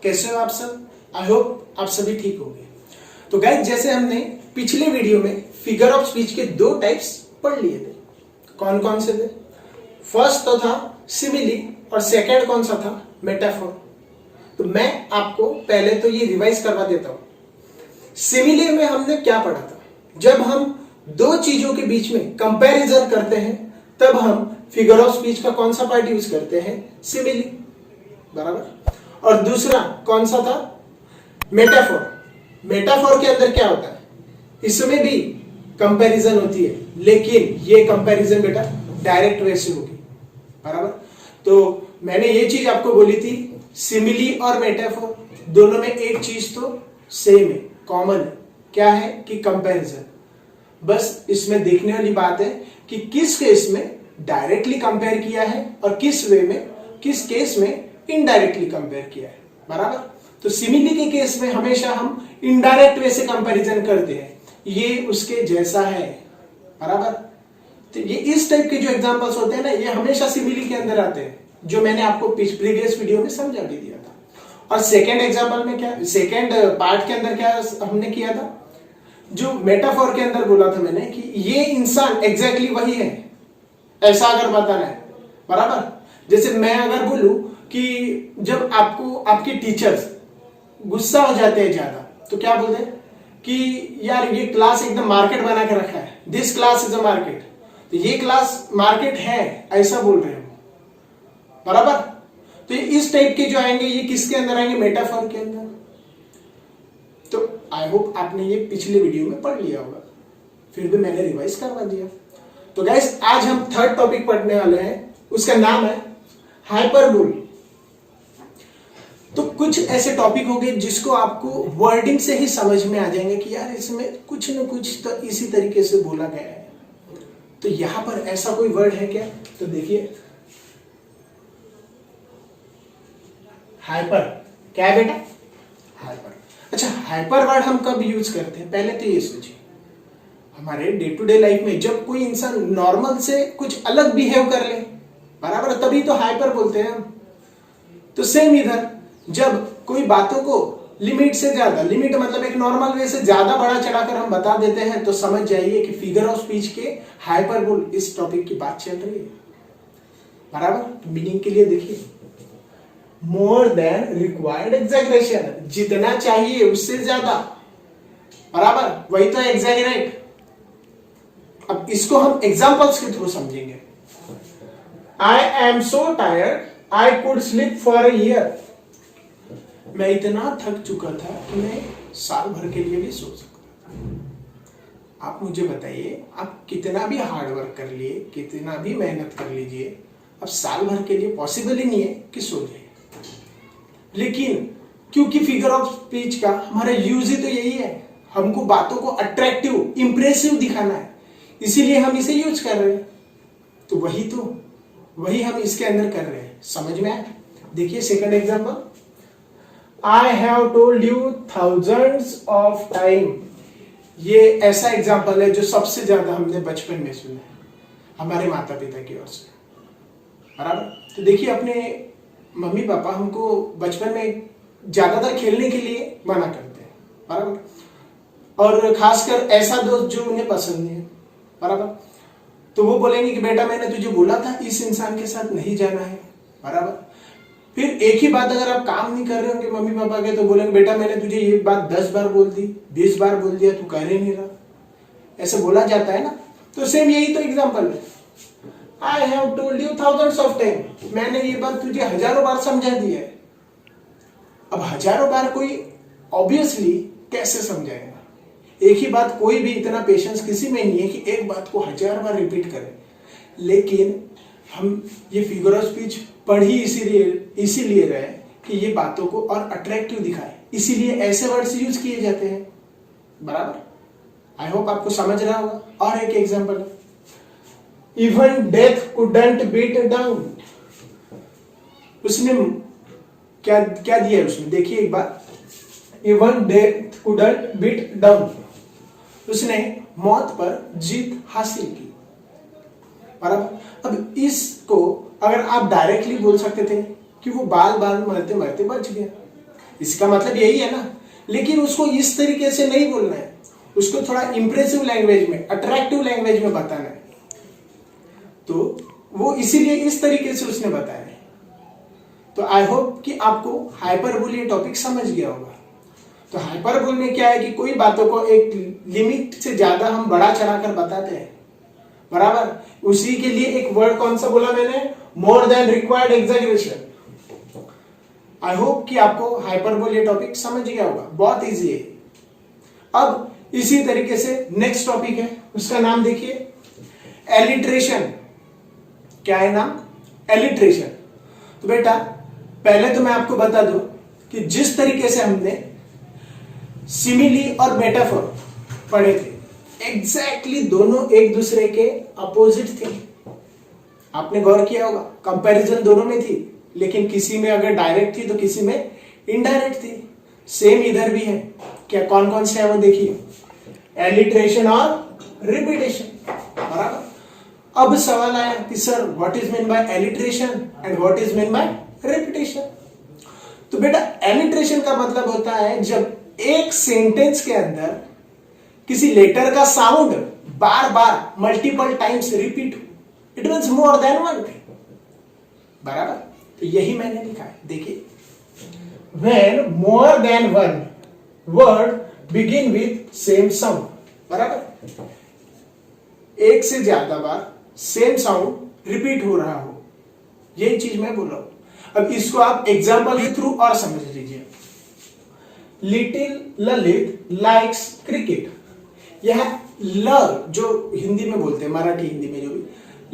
कैसे हो आप सब? आई होप आप सभी ठीक होंगे। तो गाइस, जैसे हमने पिछले वीडियो में फिगर ऑफ स्पीच के दो टाइप्स पढ़ लिए थे। कौन कौन से थे? फर्स्ट तो था सिमिली और सेकंड कौन सा था? मेटाफोर। तो मैं आपको पहले तो ये रिवाइज करवा देता हूं। सिमिली में हमने क्या पढ़ा था? जब हम दो चीजों के बीच में कंपैरिजन करते हैं तब हम फिगर ऑफ स्पीच का कौन सा पार्ट यूज करते हैं? सिमिली, बराबर। और दूसरा कौन सा था? मेटाफोर। मेटाफोर के अंदर क्या होता है? इसमें भी कंपैरिजन होती है, लेकिन ये कंपैरिजन बेटा डायरेक्ट वे से होगी, बराबर। तो मैंने ये चीज आपको बोली थी, सिमिली और मेटाफोर दोनों में एक चीज तो सेम है, कॉमन है। क्या है कि कंपैरिजन। बस इसमें देखने वाली बात है कि किस केस में डायरेक्टली कंपेयर किया है और किस वे में, किस केस में इनडायरेक्टली कंपेयर किया है, बराबर। तो सिमिली के केस में हमेशा हम इनडायरेक्ट वे से कंपैरिजन करते हैं, ये उसके जैसा है, बराबर। तो ये इस टाइप के जो एग्जांपल्स होते हैं ना, ये हमेशा सिमिली के अंदर आते हैं, जो मैंने आपको प्रीवियस वीडियो में समझा भी दिया था। और सेकेंड एग्जाम्पल में क्या, सेकेंड पार्ट के अंदर क्या हमने किया था? जो मेटाफोर के अंदर बोला था मैंने कि ये इंसान एग्जैक्टली वही है, ऐसा अगर बताना है, बराबर। जैसे मैं अगर बोलूं कि जब आपको आपके टीचर्स गुस्सा हो जाते हैं ज्यादा, तो क्या बोलते हैं कि यार ये क्लास एकदम मार्केट बना के रखा है, this class is a market. तो ये क्लास मार्केट है, ऐसा बोल रहे हो, बराबर। तो ये इस टाइप के जो आएंगे, ये किसके अंदर आएंगे? मेटाफोर के अंदर। तो आई होप आपने ये पिछले वीडियो में पढ़ लिया होगा, फिर भी मैंने रिवाइज करवा दिया। तो गाइस, आज हम थर्ड टॉपिक पढ़ने वाले हैं, उसका नाम है हाइपरबोल। तो कुछ ऐसे टॉपिक होंगे जिसको आपको वर्डिंग से ही समझ में आ जाएंगे कि यार इसमें कुछ न कुछ तो इसी तरीके से बोला गया है। तो यहां पर ऐसा कोई वर्ड है क्या? तो देखिए, हाइपर। क्या है बेटा? हाइपर। अच्छा, हाइपर वर्ड हम कब यूज करते हैं? पहले तो ये सोचिए, हमारे डे टू डे लाइफ में जब कोई इंसान नॉर्मल से कुछ अलग बिहेव कर ले, बराबर, तभी तो हाइपर बोलते हैं हम। तो सेम इधर, जब कोई बातों को लिमिट से ज्यादा, लिमिट मतलब एक नॉर्मल वे से ज्यादा बढ़ा चढ़ाकर हम बता देते हैं, तो समझ जाइए कि फिगर ऑफ स्पीच के हाइपरबोल इस टॉपिक की बात चल रही है, बराबर। मीनिंग के लिए देखिए, मोर देन रिक्वायर्ड एग्जैगरेशन, जितना चाहिए उससे ज्यादा, बराबर, वही तो एग्जैगरेट। अब इसको हम एग्जांपल्स के थ्रू समझेंगे। I am so tired, I could sleep for a year. मैं इतना थक चुका था कि मैं साल भर के लिए भी सो सकता था। आप मुझे बताइए, आप कितना भी हार्ड वर्क कर लिए, कितना भी मेहनत कर लीजिए, अब साल भर के लिए पॉसिबल ही नहीं है कि सो जाए। लेकिन क्योंकि फिगर ऑफ स्पीच का हमारा यूज ही तो यही है, हमको बातों को अट्रैक्टिव, इंप्रेसिव दिखाना है, इसीलिए हम इसे यूज कर रहे हैं। तो वही हम इसके अंदर कर रहे हैं। समझ में आया? देखिए second example, I have told you thousands of time. ये ऐसा एग्जांपल है जो सबसे ज्यादा हमने बचपन में सुना है हमारे माता पिता की ओर से, बराबर। तो देखिए, अपने मम्मी पापा हमको बचपन में ज्यादातर खेलने के लिए मना करते हैं, बराबर। और खासकर ऐसा दोस्त जो उन्हें पसंद नहीं है, बराबर। तो वो बोलेंगे कि बेटा मैंने तुझे बोला था इस इंसान के साथ नहीं जाना है, बराबर। फिर एक ही बात अगर आप काम नहीं कर रहे होंगे मम्मी पापा के, तो बोलेंगे बेटा मैंने तुझे ये बात 10 बार बोल दी, 20 बार बोल दिया, तू कर ही नहीं रहा। ऐसे बोला जाता है ना। तो सेम यही तो एग्जाम्पल है। I have told you thousands of time, मैंने ये बात तुझे हजारों बार समझा दी है। अब हजारों बार कोई ऑब्वियसली कैसे समझाएगा? एक ही बात, कोई भी इतना पेशेंस किसी में नहीं है कि एक बात को 1000 बार रिपीट करे। लेकिन हम ये फिगर ऑफ स्पीच पढ़ ही इसीलिए रहे कि ये बातों को और अट्रैक्टिव दिखाए, इसीलिए ऐसे वर्ड्स यूज किए जाते हैं, बराबर। आई होप आपको समझ रहा होगा। और एक example, even death couldn't beat down. उसने क्या क्या दिया है उसमें? देखिए एक बार, even death couldn't beat down, उसने मौत पर जीत हासिल की, बराबर। अब इसको अगर आप डायरेक्टली बोल सकते थे कि वो बाल बाल मरते मरते बच गया, इसका मतलब यही है ना, लेकिन उसको इस तरीके से नहीं बोलना है, उसको थोड़ा इंप्रेसिव लैंग्वेज में, अट्रैक्टिव लैंग्वेज में बताना है। तो वो इसीलिए इस तरीके से उसने बताया है। तो आई होप कि आपको हाइपरबोल ये टॉपिक समझ गया होगा। तो हाइपरबोल में क्या है कि कोई बातों को एक लिमिट से ज्यादा हम बढ़ा चढ़ाकर बताते हैं, बराबर। उसी के लिए एक वर्ड कौन सा बोला मैंने, more than required exaggeration. I hope कि आपको हाइपरबोल ये टॉपिक समझ गया होगा, बहुत इजी है। अब इसी तरीके से नेक्स्ट टॉपिक है, उसका नाम देखिए एलिट्रेशन। क्या है नाम, एलिट्रेशन। तो बेटा पहले तो मैं आपको बता दूं कि जिस तरीके से हमने सिमिली और मेटाफोर पढ़े थे, एग्जैक्टली दोनों एक दूसरे के अपोजिट थे। आपने गौर किया होगा, कंपैरिजन दोनों में थी, लेकिन किसी में अगर डायरेक्ट थी तो किसी में इनडायरेक्ट थी। सेम इधर भी है। क्या कौन कौन से है वो देखिए, एलिट्रेशन और रिपीटेशन, बराबर। अब सवाल आया कि sir what is mean by alliteration and what is mean by repetition. तो बेटा एलिट्रेशन का मतलब होता है जब एक सेंटेंस के अंदर किसी लेटर का साउंड बार बार मल्टीपल टाइम्स रिपीट हो, it means more than one, बराबर। तो यही मैंने लिखा है, देखिए when more than one word begin with same sound, बराबर। एक से ज्यादा बार सेम साउंड रिपीट हो रहा हो, यही चीज मैं बोल रहा हूं। अब इसको आप एग्जांपल के थ्रू और समझ लीजिए। Little Lalit likes cricket. यह ल जो हिंदी में बोलते हैं, मराठी हिंदी में जो भी,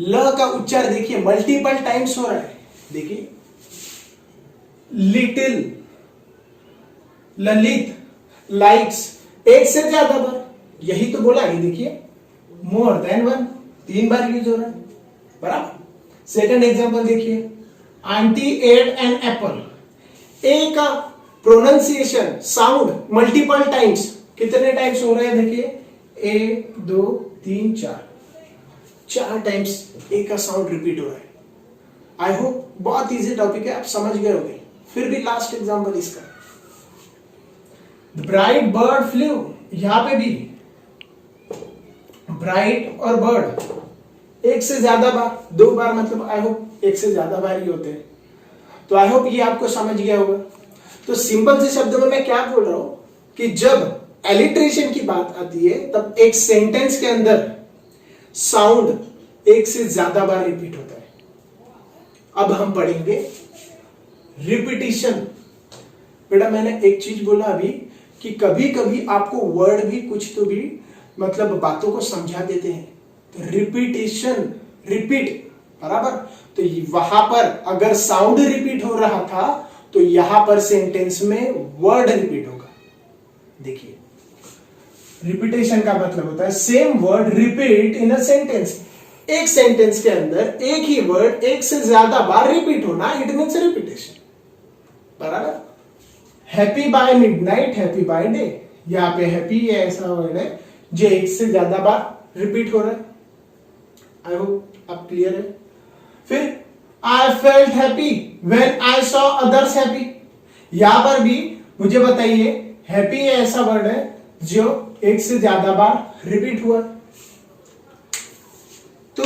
ल का उच्चार देखिए मल्टीपल टाइम्स हो रहा है। देखिए लिटिल ललित लाइक्स, एक से ज्यादा बार, यही तो बोला है। देखिए मोर देन वन, 3 बार यूज हो रहा है, बराबर। सेकंड एग्जांपल देखिए, आंटी एट एन एप्पल। ए का प्रोनाउंसिएशन साउंड मल्टीपल टाइम्स, कितने टाइम्स हो रहे हैं देखिए, 1 2 3 4 टाइम्स ए का साउंड रिपीट हो रहा है। आई होप बहुत इजी टॉपिक है, आप समझ गए होंगे। फिर भी लास्ट एग्जांपल इसका, ब्राइट बर्ड फ्लू। यहां पे भी ब्राइट और बर्ड एक से ज्यादा बार, 2 बार मतलब आई होप एक से ज्यादा बार ही होते हैं। तो आई होप ये आपको समझ गया होगा। तो सिंपल से शब्दों में मैं क्या बोल रहा हूं कि जब एलिट्रेशन की बात आती है तब एक सेंटेंस के अंदर साउंड एक से ज्यादा बार रिपीट होता है। अब हम पढ़ेंगे रिपीटिशन। बेटा मैंने एक चीज बोला अभी कि कभी कभी आपको वर्ड भी कुछ तो भी मतलब बातों को समझा देते हैं। तो रिपीटेशन, रिपीट, बराबर। तो वहां पर अगर साउंड रिपीट हो रहा था तो यहां पर सेंटेंस में वर्ड रिपीट होगा। देखिए रिपीटेशन का मतलब होता है same word repeat in a sentence. एक सेंटेंस के अंदर एक ही वर्ड एक से ज्यादा बार रिपीट होना, इट मीन्स रिपीटेशन, बराबर। Happy by midnight, happy by day. यहां पे हैप्पी ये ऐसा वर्ड है जो एक से ज्यादा बार रिपीट हो रहा है। आई होप आप क्लियर है। फिर I felt happy when I saw others happy. यहां पर भी मुझे बताइए, हैप्पी ऐसा वर्ड है जो एक से ज्यादा बार रिपीट हुआ। तो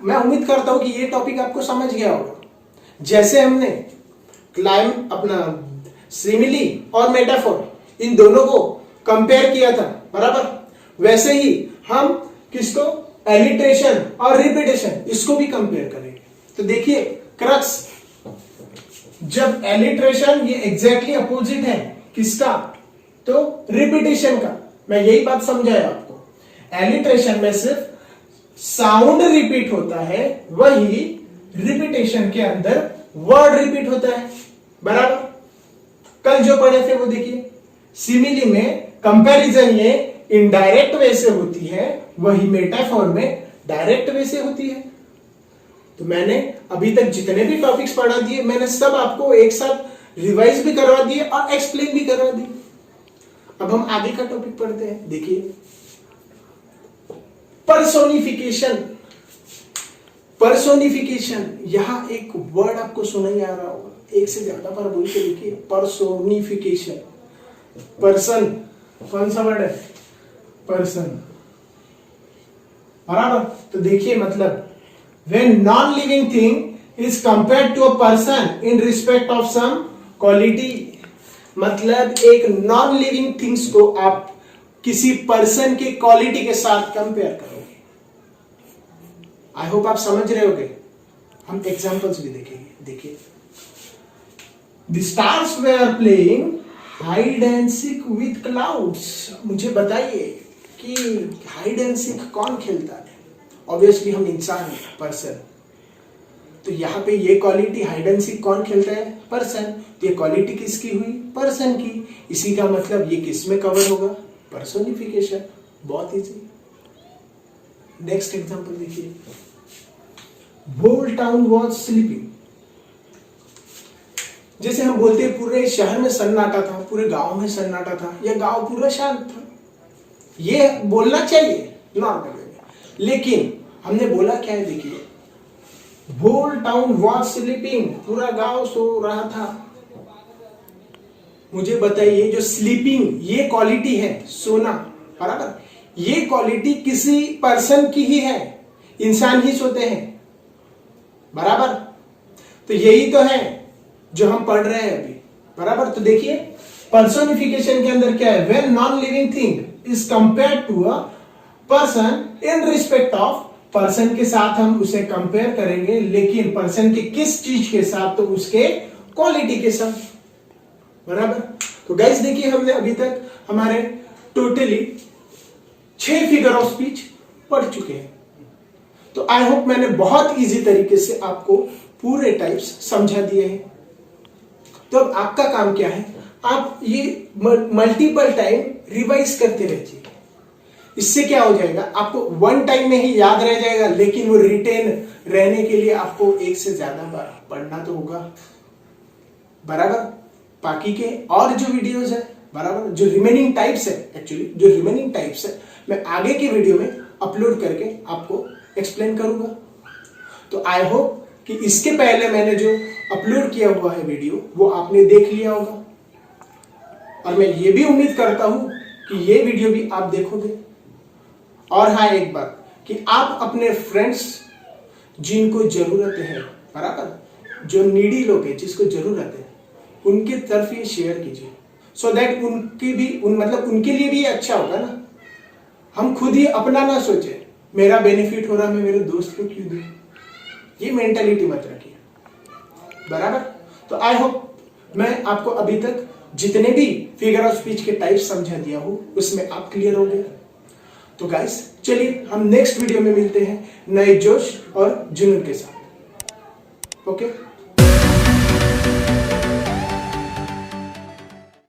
मैं उम्मीद करता हूं कि ये टॉपिक आपको समझ गया होगा। जैसे हमने अपना सिमिली और मेटाफोर इन दोनों को कंपेयर किया था, बराबर, वैसे ही हम किसको, एलिट्रेशन और रिपीटेशन, इसको भी कंपेयर करेंगे। तो देखिए क्रक्स, जब एलिट्रेशन ये एग्जैक्टली अपोजिट है किसका, तो रिपीटेशन का। मैं यही बात समझाया आपको। एलिट्रेशन में सिर्फ साउंड रिपीट होता है, वही रिपीटेशन के अंदर वर्ड रिपीट होता है, बराबर। कल जो पढ़े थे वो देखिए, सिमिली में कंपैरिजन ये इनडायरेक्ट वे से होती है, वही मेटाफोर में डायरेक्ट वे से होती है। तो मैंने अभी तक जितने भी टॉपिक्स पढ़ा दिए मैंने सब आपको एक साथ रिवाइज भी करवा दिए और एक्सप्लेन भी करवा दिए। अब हम आगे का टॉपिक पढ़ते हैं। देखिए पर्सोनिफिकेशन। पर्सोनिफिकेशन, यहां एक वर्ड आपको सुना ही आ रहा होगा, एक से ज्यादा बार बोल के लिखिए, पर्सोनिफिकेशन। पर्सन कौन सा वर्ड है? पर्सन, बराबर। तो देखिए मतलब when non-living thing is compared to a person in respect of some quality, मतलब एक नॉन लिविंग थिंग्स को आप किसी पर्सन की क्वालिटी के साथ कंपेयर करोगे। आई होप आप समझ रहे होगे। हम एग्जांपल्स भी देखेंगे। देखिए, the stars were playing hide and seek with clouds. मुझे बताइए कि हाइड एंड सीक कौन खेलता है? ऑब्वियसली हम इंसान हैं, पर्सन। तो यहाँ पे ये क्वालिटी हाइड एंड सीक कौन खेलता है? पर्सन। तो ये क्वालिटी किसकी हुई? पर्सन की। इसी का मतलब ये किस में कवर होगा? पर्सोनिफिकेशन। बहुत इजी। नेक्स्ट एग्जांपल देखिए, होल टाउन वाज स्लीपिंग। जैसे हम बोलते हैं पूरे शहर में सन्नाटा था, पूरे गांव में सन्नाटा था, या गांव पूरा शांत था। ये बोलना चाहिए नॉर्मल वे में, लेकिन हमने बोला क्या है? देखिए, होल टाउन वाज स्लीपिंग, पूरा गांव सो रहा था। मुझे बताइए, जो स्लीपिंग ये क्वालिटी है, सोना, बराबर, ये क्वालिटी किसी पर्सन की ही है। इंसान ही सोते हैं, बराबर। तो यही तो है जो हम पढ़ रहे हैं अभी, बराबर। तो देखिए, पर्सोनिफिकेशन के अंदर क्या है? When non living thing is compared to a person in respect of, person के साथ हम उसे कंपेयर करेंगे, लेकिन पर्सन के किस चीज के साथ? तो उसके क्वालिटी के साथ, बराबर। तो गाइस देखिए, हमने अभी तक हमारे टोटली 6 फिगर ऑफ स्पीच पढ़ चुके हैं। तो आई होप मैंने बहुत इजी तरीके से आपको पूरे टाइप्स समझा दिए हैं। तो अब आपका काम क्या है? आप ये मल्टीपल टाइम रिवाइज करते रहिए। इससे क्या हो जाएगा? आपको वन टाइम में ही याद रह जाएगा, लेकिन वो रिटेन रहने के लिए आपको एक से ज्यादा बार पढ़ना तो होगा, बराबर। बाकी के और जो वीडियोस है, बराबर, जो रिमेनिंग टाइप्स है, एक्चुअली जो रिमेनिंग टाइप्स है, मैं आगे की वीडियो में अपलोड करके आपको एक्सप्लेन करूंगा। तो आई होप कि इसके पहले मैंने जो अपलोड किया हुआ है वीडियो, वो आपने देख लिया होगा, और मैं ये भी उम्मीद करता हूं कि ये वीडियो भी आप देखोगे। और हाँ, एक बात कि आप अपने फ्रेंड्स जिनको जरूरत है, बराबर, जो नीडी लोग हैं, जिसको जरूरत है, उनकी तरफ ये शेयर कीजिए, सो दैट उनकी भी मतलब उनके लिए भी अच्छा होगा ना। हम खुद ही अपना ना सोचे, मेरा बेनिफिट हो रहा, मैं मेरे दोस्त को क्यों दूं। ये मेंटालिटी मत रखिए, बराबर। तो आई होप मैं आपको अभी तक जितने भी फिगर ऑफ स्पीच के टाइप समझा दिया हूं, उसमें आप क्लियर हो गए। तो गाइस चलिए हम नेक्स्ट वीडियो में मिलते हैं नए जोश और जुनून के साथ। ओके।